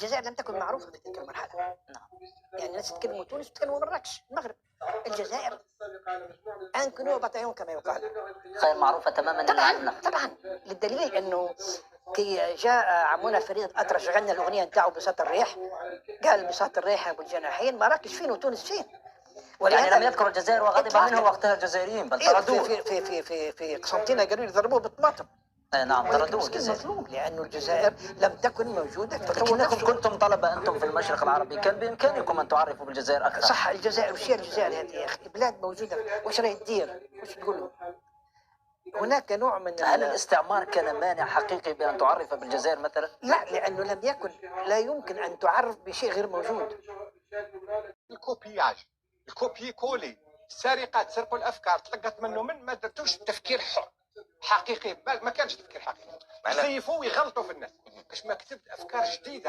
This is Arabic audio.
الجزائر لم تكن معروفة في تلك المرحلة. نعم. يعني الناس يتكلموا تونس يتكلموا مراكش المغرب. الجزائر انكنو بطيون كما يقال. غير معروفة تماما. طبعا للدليل انه كي جاء عمونا فريد الأطرش غنى الأغنية نتاعو بساط الريح، قال بساط الريح أبو الجناحين، مراكش فين وتونس فين. يعني لم يذكر الجزائر وغضب منه وقتها الجزائريين بل طردوه. في قسنطينة قالوا ضربوه بالطماطم. نعم طردوه الجزائر. مظلوم لأنه الجزائر لم تكن موجودة. لكنكم كنتم طلبة أنتم في المشرق العربي، كان بإمكانكم أن تعرفوا بالجزائر أكثر. صح. الجزائر وش هي الجزائر هذه يا أخي؟ بلاد موجودة، وش راهي تدير؟ وش تقولوا؟ هناك نوع من هل الاستعمار كان مانع حقيقي بأن تعرف بالجزائر مثلا؟ لا، لأنه لم يكن، لا يمكن أن تعرف بشيء غير موجود. الكوبياج، الكوبي كولي، السرقة، تسرقوا الأفكار، تلقت منه ما درتوش تفكير حقيقي، ما كانش تفكير حقيقي، يزيفوا ويغلطوا في الناس، باش ما كتبت أفكار جديدة.